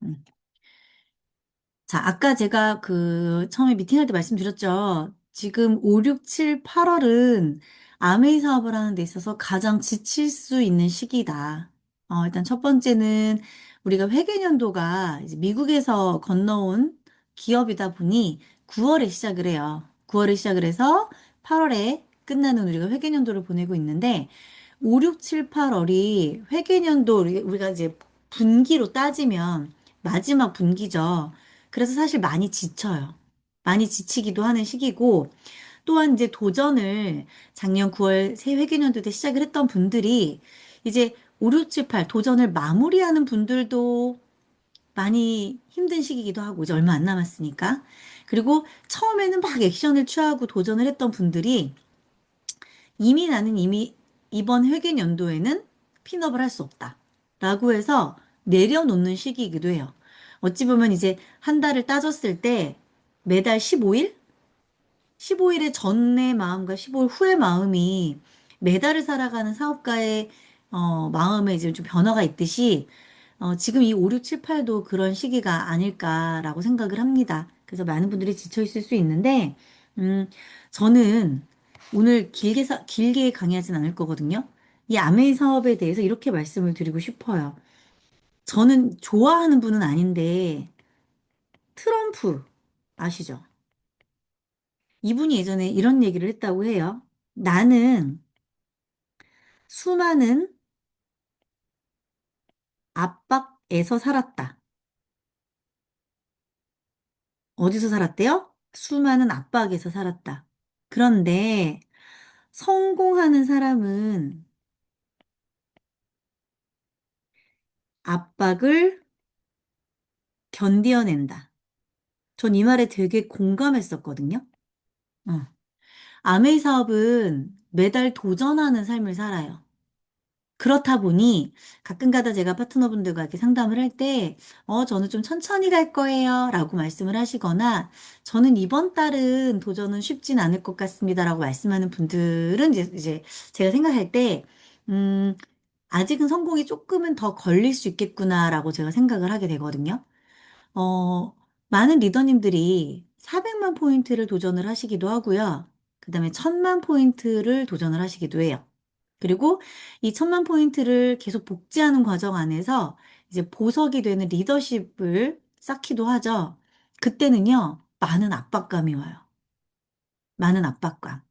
음. 자, 아까 제가 처음에 미팅할 때 말씀드렸죠. 지금 5, 6, 7, 8월은 아메이 사업을 하는 데 있어서 가장 지칠 수 있는 시기다. 일단 첫 번째는 우리가 회계연도가 이제 미국에서 건너온 기업이다 보니 9월에 시작을 해요. 9월에 시작을 해서 8월에 끝나는 우리가 회계연도를 보내고 있는데 5, 6, 7, 8월이 회계연도 우리가 이제 분기로 따지면 마지막 분기죠. 그래서 사실 많이 지쳐요. 많이 지치기도 하는 시기고, 또한 이제 도전을 작년 9월 새 회계연도 때 시작을 했던 분들이 이제 5, 6, 7, 8 도전을 마무리하는 분들도 많이 힘든 시기이기도 하고, 이제 얼마 안 남았으니까. 그리고 처음에는 막 액션을 취하고 도전을 했던 분들이 이미 나는 이미 이번 회계연도에는 핀업을 할 수 없다. 라고 해서 내려놓는 시기이기도 해요. 어찌 보면 이제 한 달을 따졌을 때 매달 15일? 15일의 전의 마음과 15일 후의 마음이 매달을 살아가는 사업가의 마음에 이제 좀 변화가 있듯이 지금 이 5, 6, 7, 8도 그런 시기가 아닐까라고 생각을 합니다. 그래서 많은 분들이 지쳐 있을 수 있는데, 음, 저는 오늘 길게 강의하진 않을 거거든요. 이 아메이 사업에 대해서 이렇게 말씀을 드리고 싶어요. 저는 좋아하는 분은 아닌데, 트럼프 아시죠? 이분이 예전에 이런 얘기를 했다고 해요. 나는 수많은 압박에서 살았다. 어디서 살았대요? 수많은 압박에서 살았다. 그런데 성공하는 사람은 압박을 견뎌낸다. 전 이 말에 되게 공감했었거든요. 어. 아메이 사업은 매달 도전하는 삶을 살아요. 그렇다 보니 가끔가다 제가 파트너분들과 이렇게 상담을 할 때, 저는 좀 천천히 갈 거예요. 라고 말씀을 하시거나, 저는 이번 달은 도전은 쉽진 않을 것 같습니다. 라고 말씀하는 분들은 이제 제가 생각할 때, 음, 아직은 성공이 조금은 더 걸릴 수 있겠구나라고 제가 생각을 하게 되거든요. 어, 많은 리더님들이 400만 포인트를 도전을 하시기도 하고요. 그 다음에 1000만 포인트를 도전을 하시기도 해요. 그리고 이 1000만 포인트를 계속 복제하는 과정 안에서 이제 보석이 되는 리더십을 쌓기도 하죠. 그때는요, 많은 압박감이 와요. 많은 압박감.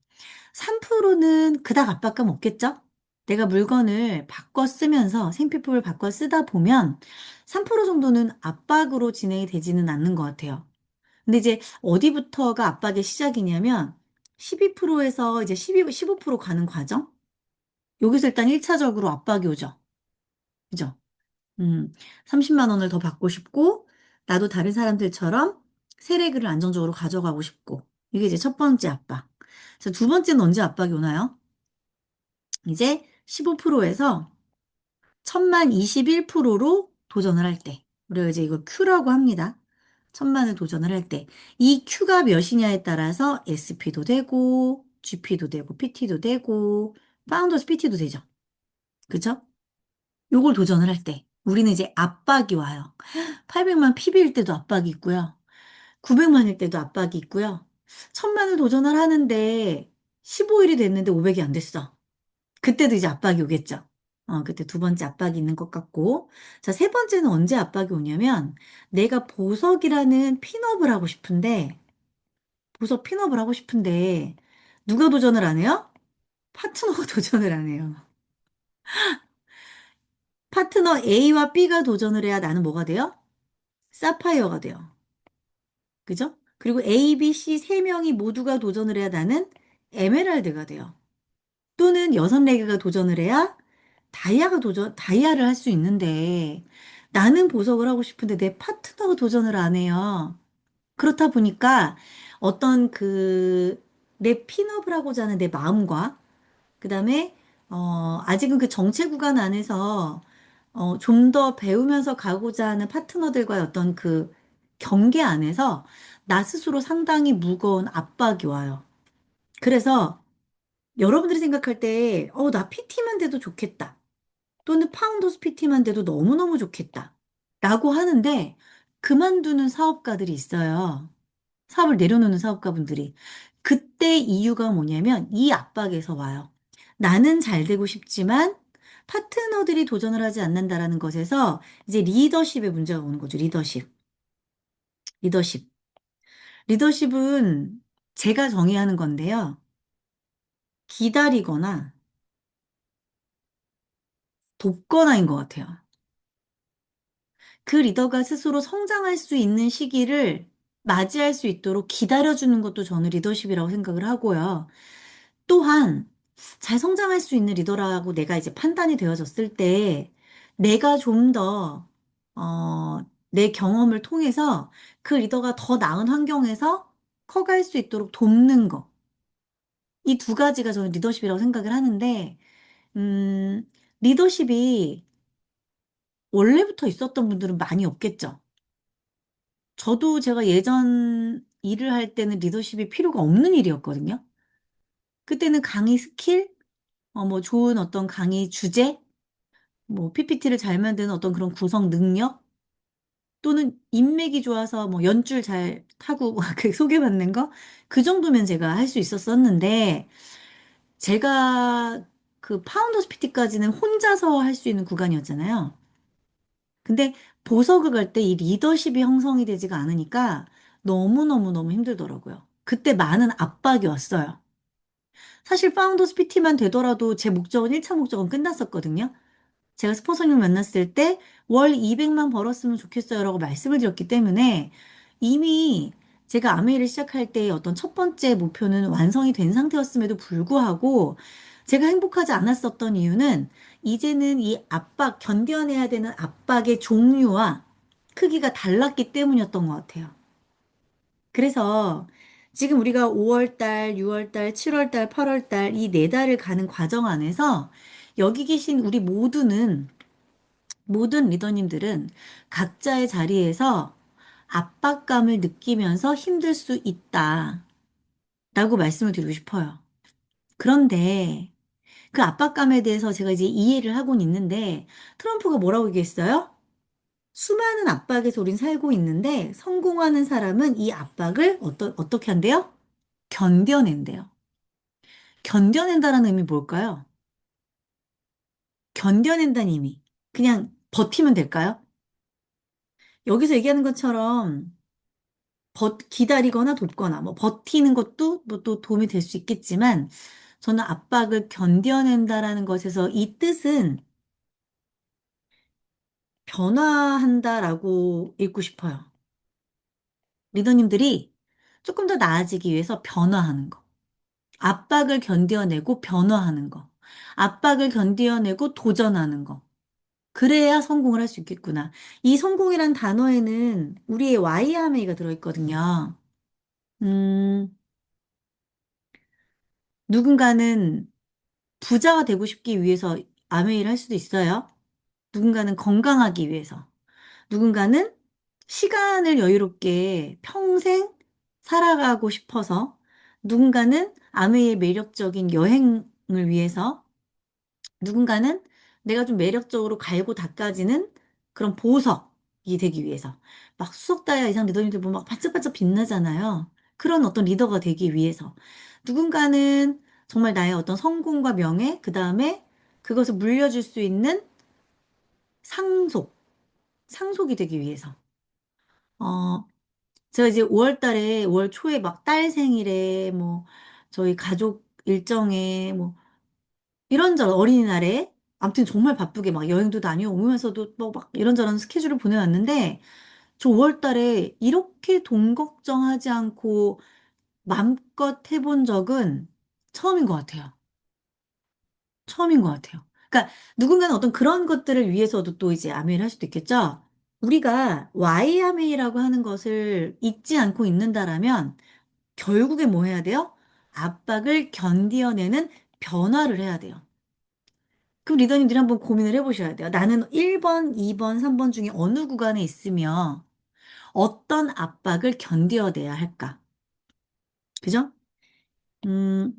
3%는 그닥 압박감 없겠죠? 내가 물건을 바꿔 쓰면서 생필품을 바꿔 쓰다 보면 3% 정도는 압박으로 진행이 되지는 않는 것 같아요. 근데 이제 어디부터가 압박의 시작이냐면 12%에서 이제 15% 가는 과정? 여기서 일단 1차적으로 압박이 오죠. 그죠? 음, 30만 원을 더 받고 싶고, 나도 다른 사람들처럼 세례금을 안정적으로 가져가고 싶고. 이게 이제 첫 번째 압박. 자, 두 번째는 언제 압박이 오나요? 이제 15%에서 1000만 21%로 도전을 할 때. 우리가 이제 이걸 Q라고 합니다. 1000만을 도전을 할 때. 이 Q가 몇이냐에 따라서 SP도 되고, GP도 되고, PT도 되고, 파운더스 PT도 되죠. 그죠? 요걸 도전을 할 때. 우리는 이제 압박이 와요. 800만 PB일 때도 압박이 있고요. 900만일 때도 압박이 있고요. 1000만을 도전을 하는데 15일이 됐는데 500이 안 됐어. 그때도 이제 압박이 오겠죠. 그때 두 번째 압박이 있는 것 같고. 자, 세 번째는 언제 압박이 오냐면 내가 보석이라는 핀업을 하고 싶은데, 보석 핀업을 하고 싶은데, 누가 도전을 안 해요? 파트너가 도전을 안 해요. 파트너 A와 B가 도전을 해야 나는 뭐가 돼요? 사파이어가 돼요. 그죠? 그리고 A, B, C 세 명이 모두가 도전을 해야 나는 에메랄드가 돼요. 또는 여섯 레그가 도전을 해야 다이아를 할 수 있는데 나는 보석을 하고 싶은데 내 파트너가 도전을 안 해요. 그렇다 보니까 어떤 내 핀업을 하고자 하는 내 마음과 그다음에 아직은 그 정체 구간 안에서 좀 더 배우면서 가고자 하는 파트너들과의 어떤 그 경계 안에서 나 스스로 상당히 무거운 압박이 와요. 그래서 여러분들이 생각할 때, 나 PT만 돼도 좋겠다. 또는 파운더스 PT만 돼도 너무너무 좋겠다. 라고 하는데 그만두는 사업가들이 있어요. 사업을 내려놓는 사업가분들이. 그때 이유가 뭐냐면 이 압박에서 와요. 나는 잘 되고 싶지만 파트너들이 도전을 하지 않는다라는 것에서 이제 리더십의 문제가 오는 거죠. 리더십. 리더십. 리더십은 제가 정의하는 건데요. 기다리거나 돕거나인 것 같아요. 그 리더가 스스로 성장할 수 있는 시기를 맞이할 수 있도록 기다려주는 것도 저는 리더십이라고 생각을 하고요. 또한 잘 성장할 수 있는 리더라고 내가 이제 판단이 되어졌을 때 내가 좀 더, 내 경험을 통해서 그 리더가 더 나은 환경에서 커갈 수 있도록 돕는 거. 이 두 가지가 저는 리더십이라고 생각을 하는데, 음, 리더십이 원래부터 있었던 분들은 많이 없겠죠. 저도 제가 예전 일을 할 때는 리더십이 필요가 없는 일이었거든요. 그때는 강의 스킬, 뭐 좋은 어떤 강의 주제, 뭐 PPT를 잘 만드는 어떤 그런 구성 능력, 또는 인맥이 좋아서 뭐 연줄 잘 타고 그 소개받는 거, 그 정도면 제가 할 수 있었었는데, 제가 그 파운더스 PT까지는 혼자서 할 수 있는 구간이었잖아요. 근데 보석을 갈 때 이 리더십이 형성이 되지가 않으니까 너무너무너무 힘들더라고요. 그때 많은 압박이 왔어요. 사실 파운더스 PT만 되더라도 제 목적은 1차 목적은 끝났었거든요. 제가 스폰서님 만났을 때 월 200만 벌었으면 좋겠어요라고 말씀을 드렸기 때문에 이미 제가 아메이를 시작할 때의 어떤 첫 번째 목표는 완성이 된 상태였음에도 불구하고 제가 행복하지 않았었던 이유는 이제는 이 압박, 견뎌내야 되는 압박의 종류와 크기가 달랐기 때문이었던 것 같아요. 그래서 지금 우리가 5월달, 6월달, 7월달, 8월달 이 네 달을 가는 과정 안에서 여기 계신 우리 모든 리더님들은 각자의 자리에서 압박감을 느끼면서 힘들 수 있다. 라고 말씀을 드리고 싶어요. 그런데 그 압박감에 대해서 제가 이제 이해를 하고는 있는데 트럼프가 뭐라고 얘기했어요? 수많은 압박에서 우린 살고 있는데 성공하는 사람은 이 압박을 어떻게 한대요? 견뎌낸대요. 견뎌낸다라는 의미 뭘까요? 견뎌낸다는 의미. 그냥 버티면 될까요? 여기서 얘기하는 것처럼 기다리거나 돕거나, 뭐, 버티는 것도 뭐 또 도움이 될 수 있겠지만, 저는 압박을 견뎌낸다라는 것에서 이 뜻은 변화한다라고 읽고 싶어요. 리더님들이 조금 더 나아지기 위해서 변화하는 거. 압박을 견뎌내고 변화하는 거. 압박을 견뎌내고 도전하는 거. 그래야 성공을 할 수 있겠구나. 이 성공이란 단어에는 우리의 YMA가 들어있거든요. 음, 누군가는 부자가 되고 싶기 위해서 아메이를 할 수도 있어요. 누군가는 건강하기 위해서. 누군가는 시간을 여유롭게 평생 살아가고 싶어서. 누군가는 아메이의 매력적인 여행을 위해서. 누군가는 내가 좀 매력적으로 갈고 닦아지는 그런 보석이 되기 위해서. 막 수석다이아 이상 리더님들 보면 막 반짝반짝 빛나잖아요. 그런 어떤 리더가 되기 위해서. 누군가는 정말 나의 어떤 성공과 명예, 그 다음에 그것을 물려줄 수 있는 상속, 상속이 되기 위해서. 어, 제가 이제 5월 달에, 5월 초에 막 딸 생일에, 뭐, 저희 가족 일정에, 뭐, 이런저런 어린이날에 아무튼 정말 바쁘게 막 여행도 다녀오면서도 뭐 막 이런저런 스케줄을 보내왔는데 저 5월 달에 이렇게 돈 걱정하지 않고 맘껏 해본 적은 처음인 것 같아요. 처음인 것 같아요. 그러니까 누군가는 어떤 그런 것들을 위해서도 또 이제 아메이를 할 수도 있겠죠. 우리가 Y 아메이라고 하는 것을 잊지 않고 있는다라면 결국에 뭐 해야 돼요? 압박을 견디어내는 변화를 해야 돼요. 그럼 리더님들이 한번 고민을 해보셔야 돼요. 나는 1번, 2번, 3번 중에 어느 구간에 있으며 어떤 압박을 견뎌내야 할까? 그죠? 음,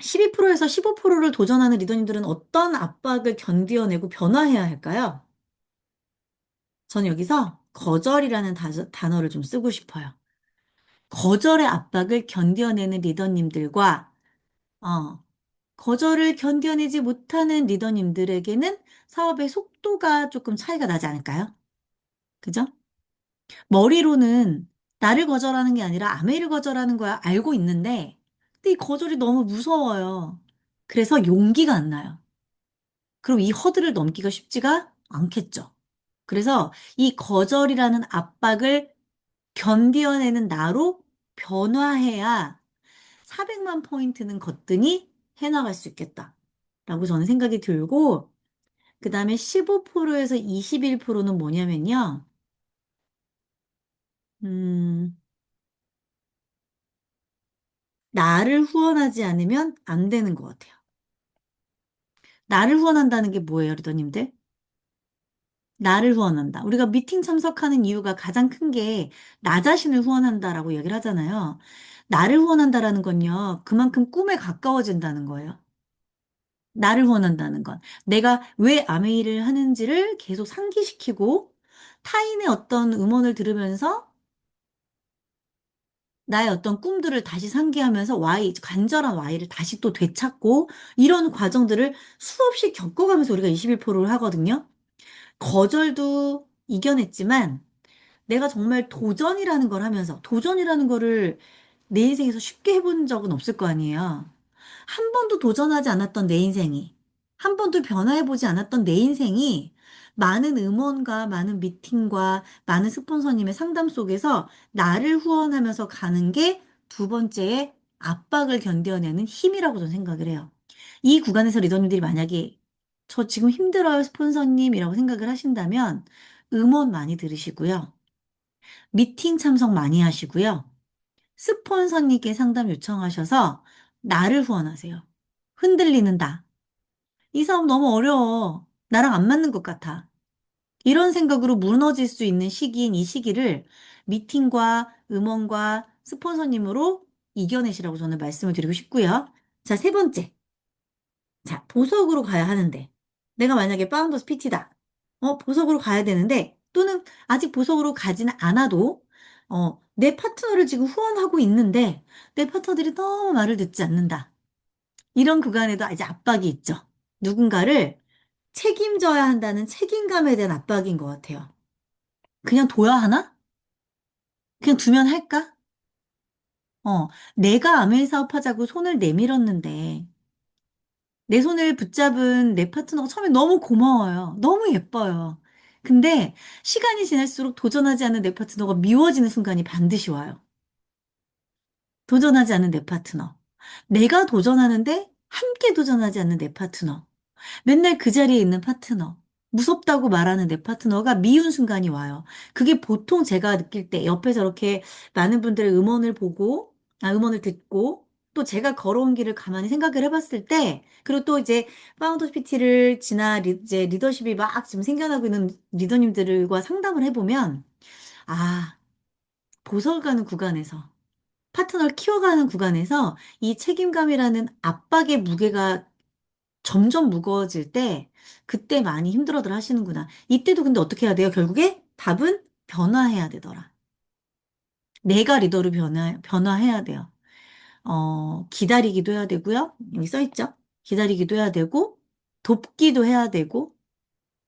12%에서 15%를 도전하는 리더님들은 어떤 압박을 견뎌내고 변화해야 할까요? 전 여기서 거절이라는 단어를 좀 쓰고 싶어요. 거절의 압박을 견뎌내는 리더님들과, 어, 거절을 견뎌내지 못하는 리더님들에게는 사업의 속도가 조금 차이가 나지 않을까요? 그죠? 머리로는 나를 거절하는 게 아니라 아메이를 거절하는 거야 알고 있는데, 근데 이 거절이 너무 무서워요. 그래서 용기가 안 나요. 그럼 이 허들을 넘기가 쉽지가 않겠죠. 그래서 이 거절이라는 압박을 견디어내는 나로 변화해야 400만 포인트는 거뜬히 해나갈 수 있겠다. 라고 저는 생각이 들고, 그 다음에 15%에서 21%는 뭐냐면요. 음, 나를 후원하지 않으면 안 되는 것 같아요. 나를 후원한다는 게 뭐예요, 리더님들? 나를 후원한다. 우리가 미팅 참석하는 이유가 가장 큰 게 나 자신을 후원한다라고 얘기를 하잖아요. 나를 후원한다라는 건요, 그만큼 꿈에 가까워진다는 거예요. 나를 후원한다는 건. 내가 왜 아메이를 하는지를 계속 상기시키고 타인의 어떤 음원을 들으면서 나의 어떤 꿈들을 다시 상기하면서 간절한 Y를 다시 또 되찾고 이런 과정들을 수없이 겪어가면서 우리가 21%를 하거든요. 거절도 이겨냈지만 내가 정말 도전이라는 걸 하면서 도전이라는 거를 내 인생에서 쉽게 해본 적은 없을 거 아니에요. 한 번도 도전하지 않았던 내 인생이, 한 번도 변화해보지 않았던 내 인생이 많은 음원과 많은 미팅과 많은 스폰서님의 상담 속에서 나를 후원하면서 가는 게 두 번째의 압박을 견뎌내는 힘이라고 저는 생각을 해요. 이 구간에서 리더님들이 만약에 저 지금 힘들어요, 스폰서님이라고 생각을 하신다면 음원 많이 들으시고요. 미팅 참석 많이 하시고요. 스폰서님께 상담 요청하셔서 나를 후원하세요. 흔들리는 나. 이 사람 너무 어려워. 나랑 안 맞는 것 같아. 이런 생각으로 무너질 수 있는 시기인 이 시기를 미팅과 음원과 스폰서님으로 이겨내시라고 저는 말씀을 드리고 싶고요. 자, 세 번째. 자, 보석으로 가야 하는데. 내가 만약에 파운더스 PT다. 보석으로 가야 되는데, 또는 아직 보석으로 가지는 않아도, 내 파트너를 지금 후원하고 있는데, 내 파트너들이 너무 말을 듣지 않는다. 이런 구간에도 이제 압박이 있죠. 누군가를 책임져야 한다는 책임감에 대한 압박인 것 같아요. 그냥 둬야 하나? 그냥 두면 할까? 어, 내가 아메이 사업하자고 손을 내밀었는데, 내 손을 붙잡은 내 파트너가 처음에 너무 고마워요. 너무 예뻐요. 근데 시간이 지날수록 도전하지 않는 내 파트너가 미워지는 순간이 반드시 와요. 도전하지 않는 내 파트너. 내가 도전하는데 함께 도전하지 않는 내 파트너. 맨날 그 자리에 있는 파트너. 무섭다고 말하는 내 파트너가 미운 순간이 와요. 그게 보통 제가 느낄 때 옆에서 이렇게 많은 분들의 음원을 듣고, 또 제가 걸어온 길을 가만히 생각을 해봤을 때, 그리고 또 이제 파운더 PT를 이제 리더십이 막 지금 생겨나고 있는 리더님들과 상담을 해보면, 아, 보석가는 구간에서, 파트너를 키워가는 구간에서 이 책임감이라는 압박의 무게가 점점 무거워질 때 그때 많이 힘들어들 하시는구나. 이때도 근데 어떻게 해야 돼요? 결국에 답은 변화해야 되더라. 내가 리더로 변화해야 돼요. 기다리기도 해야 되고요. 여기 써 있죠? 기다리기도 해야 되고, 돕기도 해야 되고,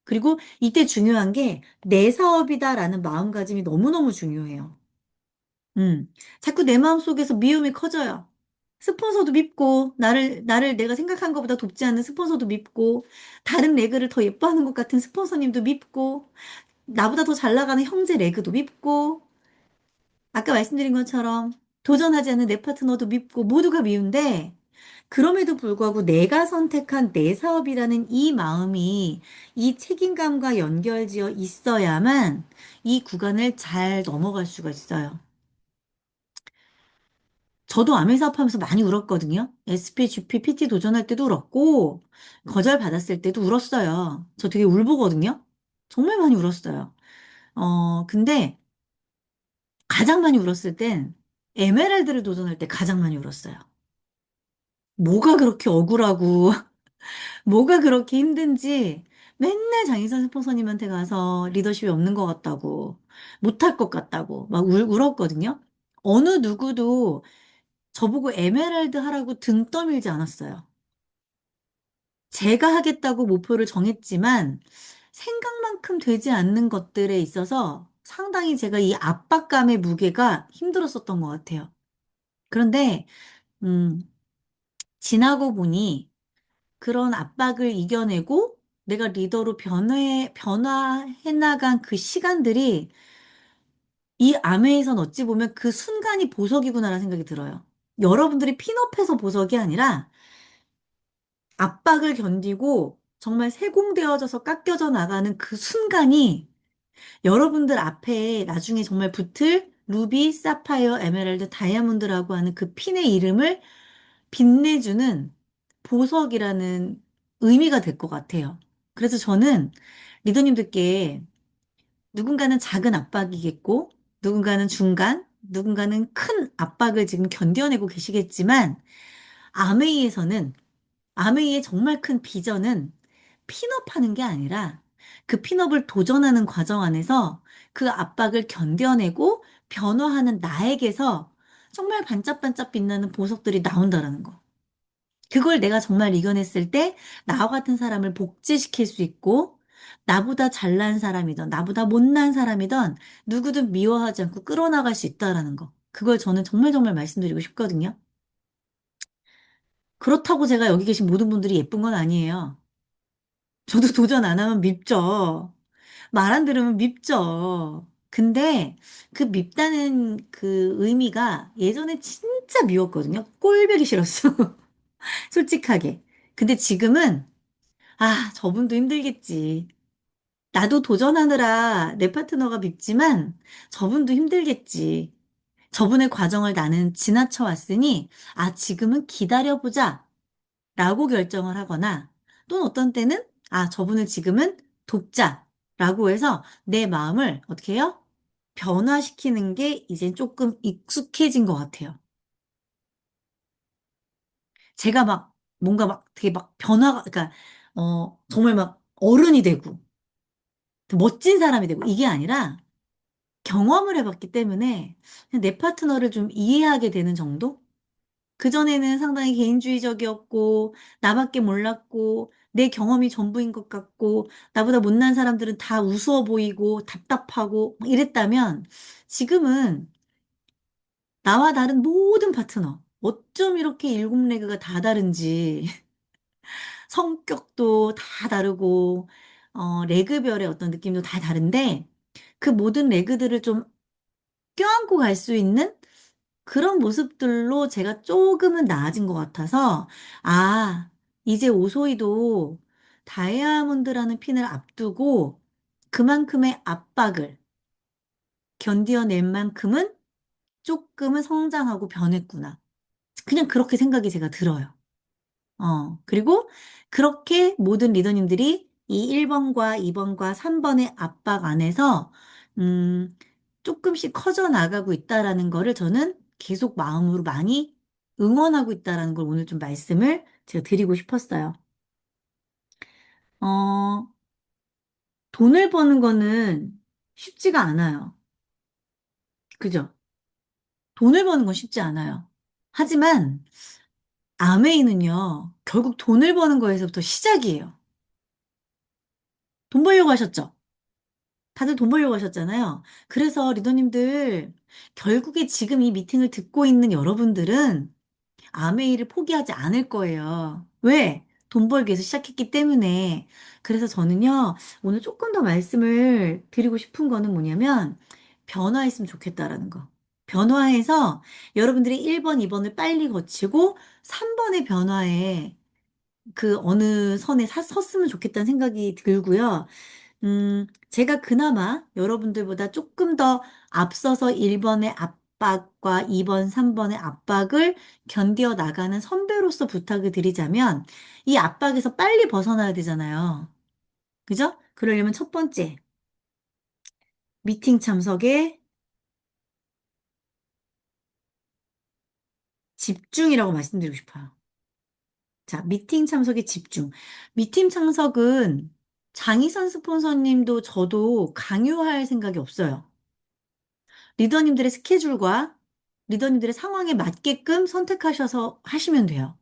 그리고 이때 중요한 게 내 사업이다라는 마음가짐이 너무너무 중요해요. 자꾸 내 마음속에서 미움이 커져요. 스폰서도 밉고, 나를 내가 생각한 것보다 돕지 않는 스폰서도 밉고, 다른 레그를 더 예뻐하는 것 같은 스폰서님도 밉고, 나보다 더 잘 나가는 형제 레그도 밉고, 아까 말씀드린 것처럼 도전하지 않는 내 파트너도 밉고, 모두가 미운데, 그럼에도 불구하고 내가 선택한 내 사업이라는 이 마음이 이 책임감과 연결지어 있어야만 이 구간을 잘 넘어갈 수가 있어요. 저도 아메 사업하면서 많이 울었거든요. SP, GP, PT 도전할 때도 울었고, 거절 받았을 때도 울었어요. 저 되게 울보거든요. 정말 많이 울었어요. 근데 가장 많이 울었을 땐 에메랄드를 도전할 때 가장 많이 울었어요. 뭐가 그렇게 억울하고, 뭐가 그렇게 힘든지 맨날 장인선 스폰서님한테 가서 리더십이 없는 것 같다고, 못할 것 같다고, 막 울었거든요. 어느 누구도 저보고 에메랄드 하라고 등 떠밀지 않았어요. 제가 하겠다고 목표를 정했지만 생각만큼 되지 않는 것들에 있어서 상당히 제가 이 압박감의 무게가 힘들었었던 것 같아요. 그런데, 음, 지나고 보니 그런 압박을 이겨내고 내가 리더로 변화해 나간 그 시간들이 이 암회에선 어찌 보면 그 순간이 보석이구나라는 생각이 들어요. 여러분들이 핀업해서 보석이 아니라 압박을 견디고 정말 세공되어져서 깎여져 나가는 그 순간이 여러분들 앞에 나중에 정말 붙을 루비, 사파이어, 에메랄드, 다이아몬드라고 하는 그 핀의 이름을 빛내주는 보석이라는 의미가 될 것 같아요. 그래서 저는 리더님들께 누군가는 작은 압박이겠고, 누군가는 중간, 누군가는 큰 압박을 지금 견뎌내고 계시겠지만, 아메이에서는 아메이의 정말 큰 비전은 핀업하는 게 아니라 그 핀업을 도전하는 과정 안에서 그 압박을 견뎌내고 변화하는 나에게서 정말 반짝반짝 빛나는 보석들이 나온다라는 거. 그걸 내가 정말 이겨냈을 때 나와 같은 사람을 복제시킬 수 있고 나보다 잘난 사람이든 나보다 못난 사람이든 누구든 미워하지 않고 끌어나갈 수 있다라는 거. 그걸 저는 정말 정말 말씀드리고 싶거든요. 그렇다고 제가 여기 계신 모든 분들이 예쁜 건 아니에요. 저도 도전 안 하면 밉죠. 말 안 들으면 밉죠. 근데 그 밉다는 그 의미가 예전에 진짜 미웠거든요. 꼴보기 싫었어. 솔직하게. 근데 지금은, 아, 저분도 힘들겠지. 나도 도전하느라 내 파트너가 밉지만 저분도 힘들겠지. 저분의 과정을 나는 지나쳐 왔으니, 아, 지금은 기다려보자. 라고 결정을 하거나 또는 어떤 때는 아, 저분을 지금은 돕자 라고 해서 내 마음을 어떻게 해요? 변화시키는 게 이제 조금 익숙해진 것 같아요. 제가 막 뭔가 막 되게 막 변화가, 그러니까, 정말 막 어른이 되고 멋진 사람이 되고 이게 아니라 경험을 해봤기 때문에 그냥 내 파트너를 좀 이해하게 되는 정도? 그전에는 상당히 개인주의적이었고, 나밖에 몰랐고, 내 경험이 전부인 것 같고, 나보다 못난 사람들은 다 우스워 보이고, 답답하고, 막 이랬다면, 지금은 나와 다른 모든 파트너, 어쩜 이렇게 일곱 레그가 다 다른지, 성격도 다 다르고, 레그별의 어떤 느낌도 다 다른데, 그 모든 레그들을 좀 껴안고 갈 수 있는 그런 모습들로 제가 조금은 나아진 것 같아서, 아, 이제 오소이도 다이아몬드라는 핀을 앞두고 그만큼의 압박을 견디어낸 만큼은 조금은 성장하고 변했구나. 그냥 그렇게 생각이 제가 들어요. 그리고 그렇게 모든 리더님들이 이 1번과 2번과 3번의 압박 안에서, 음, 조금씩 커져 나가고 있다라는 거를 저는 계속 마음으로 많이 응원하고 있다라는 걸 오늘 좀 말씀을 제가 드리고 싶었어요. 어, 돈을 버는 거는 쉽지가 않아요. 그죠? 돈을 버는 건 쉽지 않아요. 하지만 아메이는요, 결국 돈을 버는 거에서부터 시작이에요. 돈 벌려고 하셨죠? 다들 돈 벌려고 하셨잖아요. 그래서 리더님들, 결국에 지금 이 미팅을 듣고 있는 여러분들은 아메이를 포기하지 않을 거예요. 왜? 돈 벌기 위해서 시작했기 때문에. 그래서 저는요, 오늘 조금 더 말씀을 드리고 싶은 거는 뭐냐면, 변화했으면 좋겠다라는 거. 변화해서 여러분들이 1번, 2번을 빨리 거치고 3번의 변화에 그 어느 선에 섰으면 좋겠다는 생각이 들고요. 제가 그나마 여러분들보다 조금 더 앞서서 1번의 압박과 2번, 3번의 압박을 견디어 나가는 선배로서 부탁을 드리자면 이 압박에서 빨리 벗어나야 되잖아요. 그죠? 그러려면 첫 번째, 미팅 참석에 집중이라고 말씀드리고 싶어요. 자, 미팅 참석에 집중. 미팅 참석은 장희선 스폰서님도 저도 강요할 생각이 없어요. 리더님들의 스케줄과 리더님들의 상황에 맞게끔 선택하셔서 하시면 돼요.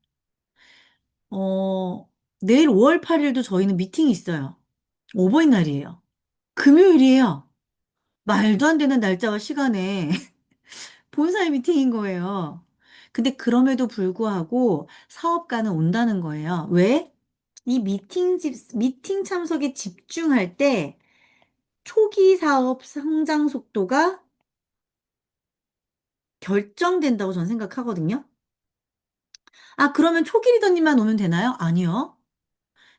어, 내일 5월 8일도 저희는 미팅이 있어요. 어버이날이에요. 금요일이에요. 말도 안 되는 날짜와 시간에 본사의 미팅인 거예요. 근데 그럼에도 불구하고 사업가는 온다는 거예요. 왜? 이 미팅 참석에 집중할 때 초기 사업 성장 속도가 결정된다고 저는 생각하거든요. 아, 그러면 초기 리더님만 오면 되나요? 아니요.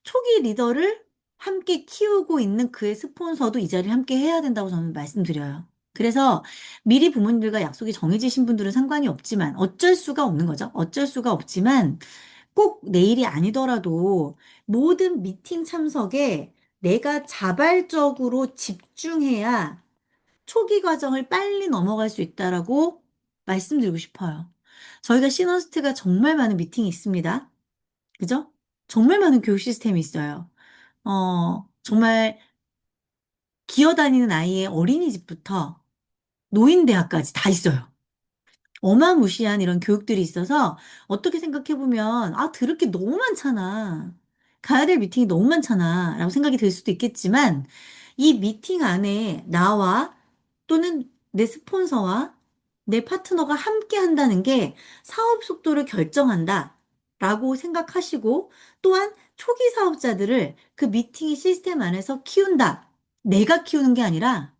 초기 리더를 함께 키우고 있는 그의 스폰서도 이 자리를 함께 해야 된다고 저는 말씀드려요. 그래서 미리 부모님들과 약속이 정해지신 분들은 상관이 없지만 어쩔 수가 없는 거죠. 어쩔 수가 없지만 꼭 내일이 아니더라도 모든 미팅 참석에 내가 자발적으로 집중해야 초기 과정을 빨리 넘어갈 수 있다라고 말씀드리고 싶어요. 저희가 시너스트가 정말 많은 미팅이 있습니다. 그죠? 정말 많은 교육 시스템이 있어요. 정말 기어다니는 아이의 어린이집부터 노인대학까지 다 있어요. 어마무시한 이런 교육들이 있어서 어떻게 생각해보면, 아, 들을 게 너무 많잖아. 가야 될 미팅이 너무 많잖아. 라고 생각이 들 수도 있겠지만, 이 미팅 안에 나와 또는 내 스폰서와 내 파트너가 함께 한다는 게 사업 속도를 결정한다. 라고 생각하시고, 또한 초기 사업자들을 그 미팅의 시스템 안에서 키운다. 내가 키우는 게 아니라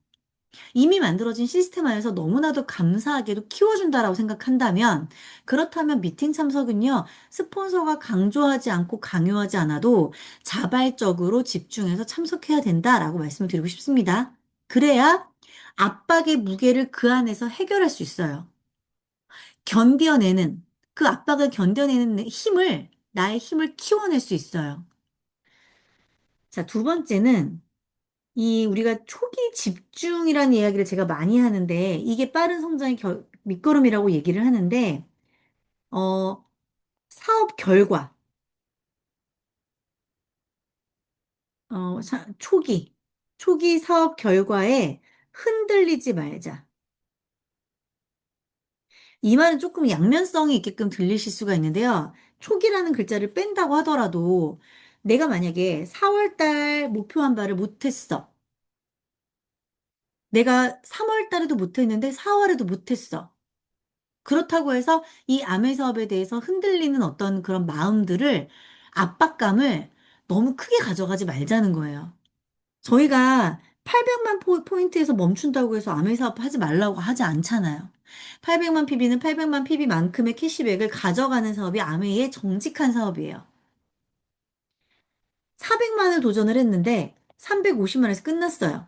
이미 만들어진 시스템 안에서 너무나도 감사하게도 키워준다라고 생각한다면, 그렇다면 미팅 참석은요, 스폰서가 강조하지 않고 강요하지 않아도 자발적으로 집중해서 참석해야 된다라고 말씀을 드리고 싶습니다. 그래야 압박의 무게를 그 안에서 해결할 수 있어요. 견뎌내는, 그 압박을 견뎌내는 힘을, 나의 힘을 키워낼 수 있어요. 자, 두 번째는 이 우리가 초기 집중이라는 이야기를 제가 많이 하는데 이게 빠른 성장의 밑거름이라고 얘기를 하는데 어, 사업 결과, 초기 사업 결과에 흔들리지 말자. 이 말은 조금 양면성이 있게끔 들리실 수가 있는데요. 초기라는 글자를 뺀다고 하더라도 내가 만약에 4월 달 목표한 바를 못했어. 내가 3월 달에도 못했는데 4월에도 못했어. 그렇다고 해서 이 아메 사업에 대해서 흔들리는 어떤 그런 마음들을, 압박감을 너무 크게 가져가지 말자는 거예요. 저희가 800만 포인트에서 멈춘다고 해서 아메 사업 하지 말라고 하지 않잖아요. 800만 PB는 800만 PB만큼의 캐시백을 가져가는 사업이 아메의 정직한 사업이에요. 400만을 도전을 했는데 350만에서 끝났어요.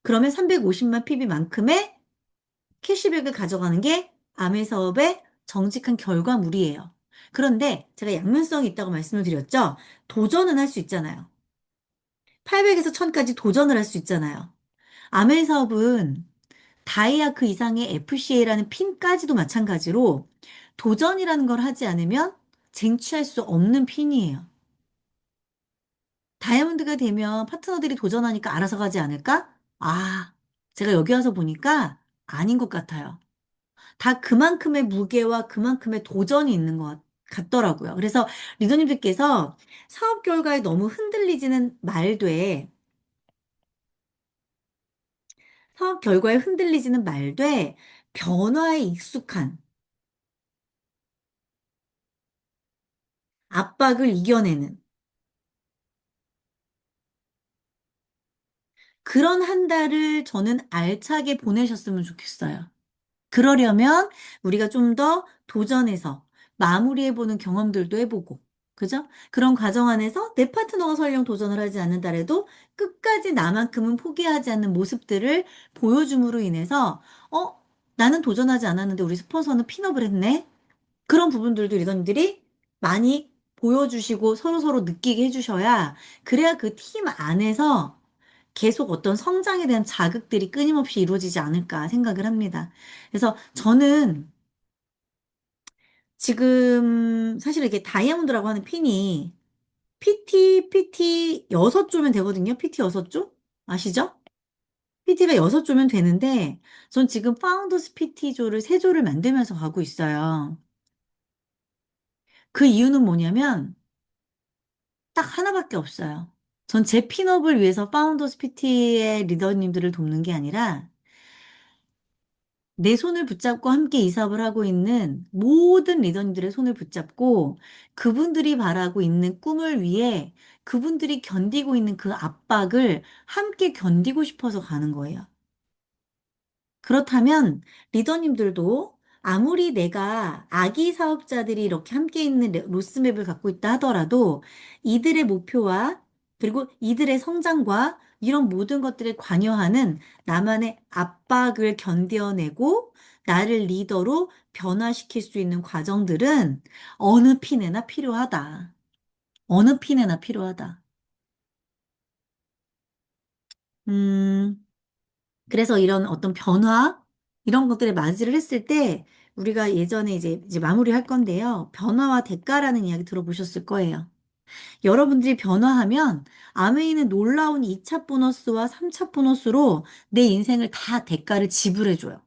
그러면 350만 PB만큼의 캐시백을 가져가는 게 아메 사업의 정직한 결과물이에요. 그런데 제가 양면성이 있다고 말씀을 드렸죠? 도전은 할 수 있잖아요. 800에서 1000까지 도전을 할 수 있잖아요. 아메 사업은 다이아 그 이상의 FCA라는 핀까지도 마찬가지로 도전이라는 걸 하지 않으면 쟁취할 수 없는 핀이에요. 다이아몬드가 되면 파트너들이 도전하니까 알아서 가지 않을까? 아, 제가 여기 와서 보니까 아닌 것 같아요. 다 그만큼의 무게와 그만큼의 도전이 있는 것 같더라고요. 그래서 리더님들께서 사업 결과에 너무 흔들리지는 말되, 사업 결과에 흔들리지는 말되, 변화에 익숙한 압박을 이겨내는 그런 한 달을 저는 알차게 보내셨으면 좋겠어요. 그러려면 우리가 좀 더 도전해서 마무리해보는 경험들도 해보고, 그죠? 그런 과정 안에서 내 파트너가 설령 도전을 하지 않는다래도 끝까지 나만큼은 포기하지 않는 모습들을 보여줌으로 인해서, 어, 나는 도전하지 않았는데 우리 스폰서는 핀업을 했네? 그런 부분들도 리더님들이 많이 보여주시고 서로서로 느끼게 해주셔야, 그래야 그 팀 안에서 계속 어떤 성장에 대한 자극들이 끊임없이 이루어지지 않을까 생각을 합니다. 그래서 저는 지금 사실 이렇게 다이아몬드라고 하는 핀이 PT 6조면 되거든요. PT 6조? 아시죠? PT가 6조면 되는데, 전 지금 파운더스 PT조를 3조를 만들면서 가고 있어요. 그 이유는 뭐냐면, 딱 하나밖에 없어요. 전 제 핀업을 위해서 파운더스 PT의 리더님들을 돕는 게 아니라, 내 손을 붙잡고 함께 이 사업을 하고 있는 모든 리더님들의 손을 붙잡고 그분들이 바라고 있는 꿈을 위해 그분들이 견디고 있는 그 압박을 함께 견디고 싶어서 가는 거예요. 그렇다면 리더님들도 아무리 내가 아기 사업자들이 이렇게 함께 있는 로스맵을 갖고 있다 하더라도 이들의 목표와 그리고 이들의 성장과 이런 모든 것들에 관여하는 나만의 압박을 견뎌내고 나를 리더로 변화시킬 수 있는 과정들은 어느 핀에나 필요하다. 어느 핀에나 필요하다. 음, 그래서 이런 어떤 변화, 이런 것들에 맞이를 했을 때, 우리가 예전에 이제 마무리할 건데요. 변화와 대가라는 이야기 들어보셨을 거예요. 여러분들이 변화하면 아메이는 놀라운 2차 보너스와 3차 보너스로 내 인생을 다 대가를 지불해줘요.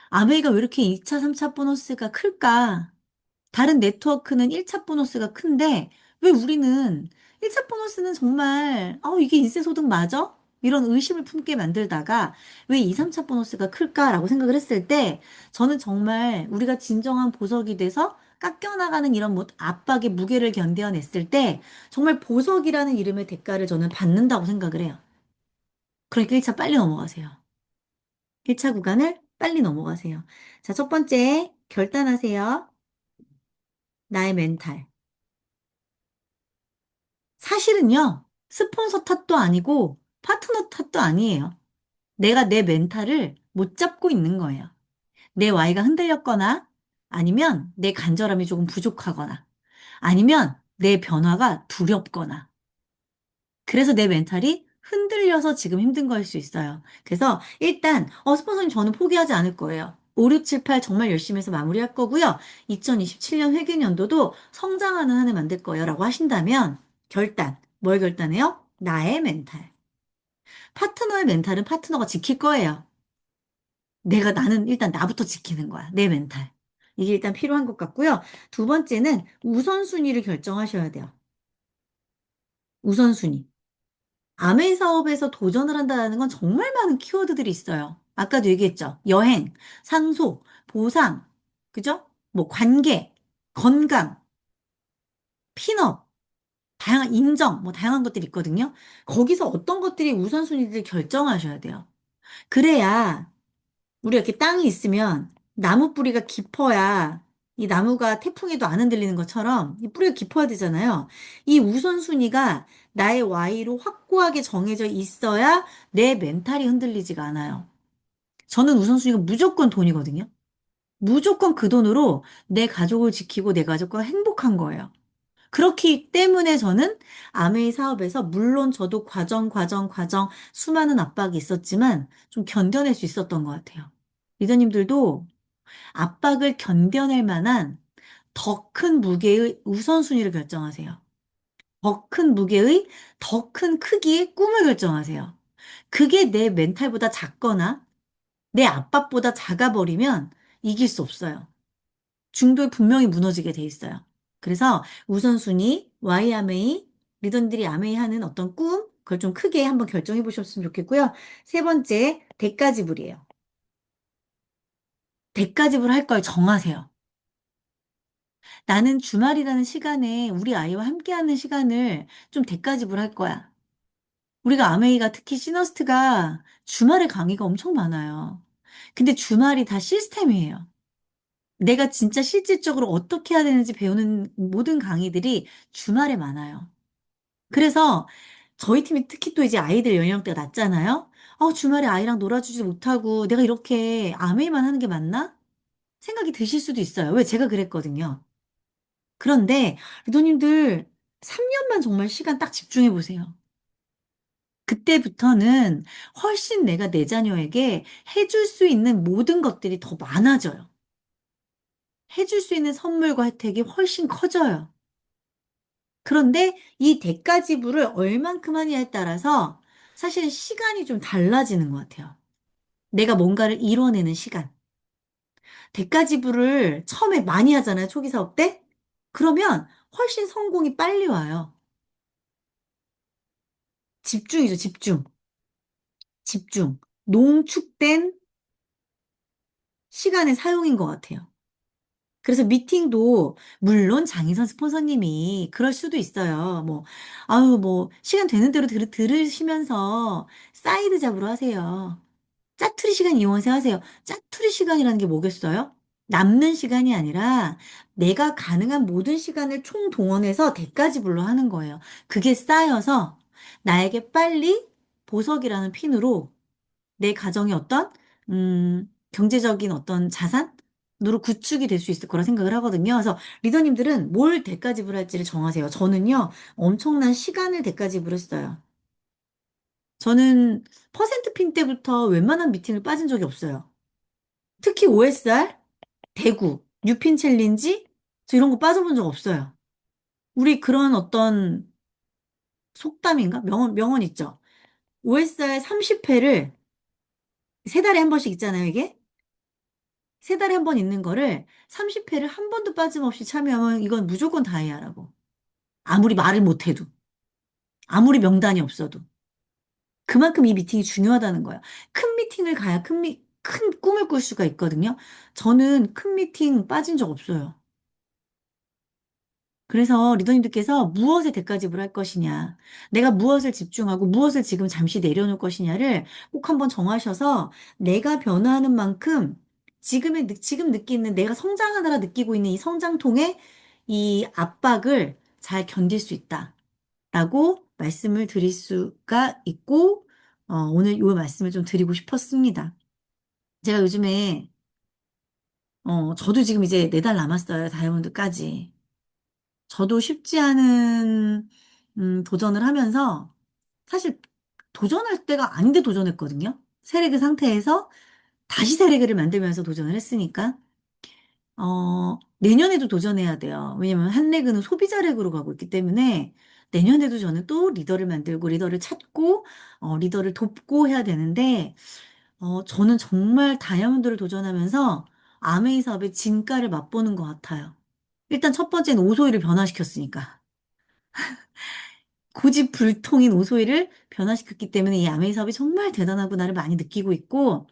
아메이가 왜 이렇게 2차, 3차 보너스가 클까? 다른 네트워크는 1차 보너스가 큰데 왜 우리는 1차 보너스는 정말 이게 인세소득 맞아? 이런 의심을 품게 만들다가 왜 2, 3차 보너스가 클까라고 생각을 했을 때 저는 정말 우리가 진정한 보석이 돼서 깎여나가는 이런 뭐 압박의 무게를 견뎌냈을 때 정말 보석이라는 이름의 대가를 저는 받는다고 생각을 해요. 그러니까 1차 빨리 넘어가세요. 1차 구간을 빨리 넘어가세요. 자, 첫 번째 결단하세요. 나의 멘탈. 사실은요, 스폰서 탓도 아니고 파트너 탓도 아니에요. 내가 내 멘탈을 못 잡고 있는 거예요. 내 Y가 흔들렸거나, 아니면 내 간절함이 조금 부족하거나, 아니면 내 변화가 두렵거나. 그래서 내 멘탈이 흔들려서 지금 힘든 거일 수 있어요. 그래서 일단, 스폰서님 저는 포기하지 않을 거예요. 5, 6, 7, 8 정말 열심히 해서 마무리할 거고요. 2027년 회계연도도 성장하는 한 해 만들 거예요. 라고 하신다면, 결단. 뭘 결단해요? 나의 멘탈. 파트너의 멘탈은 파트너가 지킬 거예요. 나는 일단 나부터 지키는 거야. 내 멘탈. 이게 일단 필요한 것 같고요. 두 번째는 우선순위를 결정하셔야 돼요. 우선순위. 아메이 사업에서 도전을 한다는 건 정말 많은 키워드들이 있어요. 아까도 얘기했죠. 여행, 상속, 보상, 그죠? 뭐 관계, 건강, 핀업, 다양한 인정, 뭐 다양한 것들이 있거든요. 거기서 어떤 것들이 우선순위를 결정하셔야 돼요. 그래야 우리가 이렇게 땅이 있으면 나무 뿌리가 깊어야 이 나무가 태풍에도 안 흔들리는 것처럼 이 뿌리가 깊어야 되잖아요. 이 우선순위가 나의 Y로 확고하게 정해져 있어야 내 멘탈이 흔들리지가 않아요. 저는 우선순위가 무조건 돈이거든요. 무조건 그 돈으로 내 가족을 지키고 내 가족과 행복한 거예요. 그렇기 때문에 저는 아메이 사업에서 물론 저도 과정 수많은 압박이 있었지만 좀 견뎌낼 수 있었던 것 같아요. 리더님들도 압박을 견뎌낼 만한 더 큰 무게의 우선순위를 결정하세요. 더 큰 무게의 더 큰 크기의 꿈을 결정하세요. 그게 내 멘탈보다 작거나 내 압박보다 작아버리면 이길 수 없어요. 중도에 분명히 무너지게 돼 있어요. 그래서 우선순위, YMA, 리더들이 아메이 하는 어떤 꿈, 그걸 좀 크게 한번 결정해 보셨으면 좋겠고요. 세 번째, 대가지불이에요. 대가지불 할 걸 정하세요. 나는 주말이라는 시간에 우리 아이와 함께하는 시간을 좀 대가지불 할 거야. 우리가 아메이가 특히 시너스트가 주말에 강의가 엄청 많아요. 근데 주말이 다 시스템이에요. 내가 진짜 실질적으로 어떻게 해야 되는지 배우는 모든 강의들이 주말에 많아요. 그래서 저희 팀이 특히 또 이제 아이들 연령대가 낮잖아요. 주말에 아이랑 놀아주지 못하고 내가 이렇게 아메이만 하는 게 맞나? 생각이 드실 수도 있어요. 왜 제가 그랬거든요. 그런데 리더님들 3년만 정말 시간 딱 집중해 보세요. 그때부터는 훨씬 내가 내 자녀에게 해줄 수 있는 모든 것들이 더 많아져요. 해줄 수 있는 선물과 혜택이 훨씬 커져요. 그런데 이 대가 지불을 얼만큼 하냐에 따라서 사실 시간이 좀 달라지는 것 같아요. 내가 뭔가를 이뤄내는 시간. 대가 지불을 처음에 많이 하잖아요, 초기 사업 때? 그러면 훨씬 성공이 빨리 와요. 집중이죠, 집중. 집중. 농축된 시간의 사용인 것 같아요. 그래서 미팅도 물론 장희선 스폰서님이 그럴 수도 있어요. 뭐, 아유, 뭐, 시간 되는 대로 들으시면서 사이드 잡으로 하세요. 짜투리 시간 이용해서 하세요. 짜투리 시간이라는 게 뭐겠어요? 남는 시간이 아니라 내가 가능한 모든 시간을 총동원해서 대까지 불러 하는 거예요. 그게 쌓여서 나에게 빨리 보석이라는 핀으로 내 가정의 어떤, 경제적인 어떤 자산으로 구축이 될 수 있을 거라 생각을 하거든요. 그래서 리더님들은 뭘 대가 지불할지를 정하세요. 저는요, 엄청난 시간을 대가 지불했어요. 저는 퍼센트 핀 때부터 웬만한 미팅을 빠진 적이 없어요. 특히 OSR, 대구, 뉴핀 챌린지, 저 이런 거 빠져본 적 없어요. 우리 그런 어떤 속담인가? 명언 있죠? OSR 30회를 세 달에 한 번씩 있잖아요, 이게? 세 달에 한 번 있는 거를 30회를 한 번도 빠짐없이 참여하면 이건 무조건 다이아라고. 아무리 말을 못해도. 아무리 명단이 없어도. 그만큼 이 미팅이 중요하다는 거예요. 큰 미팅을 가야 큰 꿈을 꿀 수가 있거든요. 저는 큰 미팅 빠진 적 없어요. 그래서 리더님들께서 무엇에 대가 지불할 것이냐, 내가 무엇을 집중하고 무엇을 지금 잠시 내려놓을 것이냐를 꼭 한번 정하셔서 내가 변화하는 만큼 지금 느끼는 내가 성장하느라 느끼고 있는 이 성장통의 이 압박을 잘 견딜 수 있다라고 말씀을 드릴 수가 있고, 오늘 이 말씀을 좀 드리고 싶었습니다. 제가 요즘에, 저도 지금 이제 4달 남았어요. 다이아몬드까지. 저도 쉽지 않은 도전을 하면서 사실 도전할 때가 아닌데 도전했거든요. 세레그 상태에서 다시 세레그를 만들면서 도전을 했으니까 내년에도 도전해야 돼요. 왜냐면 한 레그는 소비자 레그로 가고 있기 때문에 내년에도 저는 또 리더를 만들고 리더를 찾고 리더를 돕고 해야 되는데 저는 정말 다이아몬드를 도전하면서 아메이 사업의 진가를 맛보는 것 같아요. 일단 첫 번째는 오소이를 변화시켰으니까. 고집불통인 오소이를 변화시켰기 때문에 이 아메이 사업이 정말 대단하구나를 많이 느끼고 있고,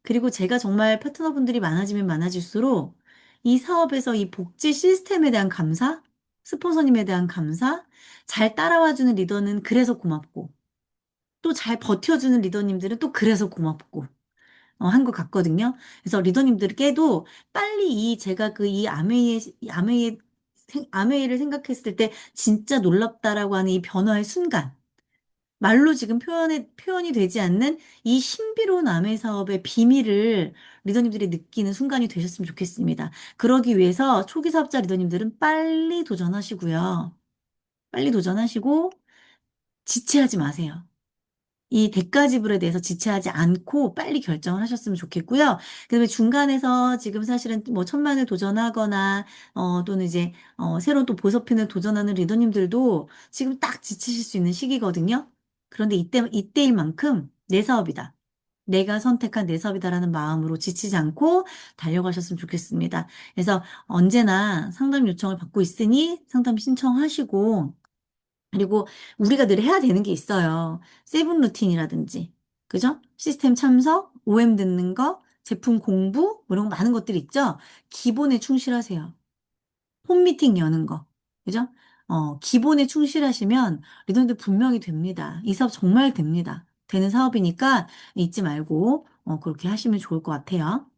그리고 제가 정말 파트너분들이 많아지면 많아질수록 이 사업에서 이 복지 시스템에 대한 감사, 스폰서님에 대한 감사, 잘 따라와주는 리더는 그래서 고맙고, 또 잘 버텨주는 리더님들은 또 그래서 고맙고, 한 것 같거든요. 그래서 리더님들께도 빨리 제가 이 아메이를 생각했을 때 진짜 놀랍다라고 하는 이 변화의 순간, 말로 지금 표현이 되지 않는 이 신비로운 아메 사업의 비밀을 리더님들이 느끼는 순간이 되셨으면 좋겠습니다. 그러기 위해서 초기 사업자 리더님들은 빨리 도전하시고요. 빨리 도전하시고 지체하지 마세요. 이 대가 지불에 대해서 지체하지 않고 빨리 결정을 하셨으면 좋겠고요. 그다음에 중간에서 지금 사실은 뭐 천만을 도전하거나 또는 이제 새로운 또 보석핀을 도전하는 리더님들도 지금 딱 지치실 수 있는 시기거든요. 그런데 이때일 만큼 내 사업이다. 내가 선택한 내 사업이다라는 마음으로 지치지 않고 달려가셨으면 좋겠습니다. 그래서 언제나 상담 요청을 받고 있으니 상담 신청하시고 그리고 우리가 늘 해야 되는 게 있어요. 세븐 루틴이라든지, 그죠? 시스템 참석, OM 듣는 거, 제품 공부, 뭐 이런 거 많은 것들이 있죠? 기본에 충실하세요. 홈미팅 여는 거, 그죠? 기본에 충실하시면 리더들 분명히 됩니다. 이 사업 정말 됩니다. 되는 사업이니까 잊지 말고, 그렇게 하시면 좋을 것 같아요.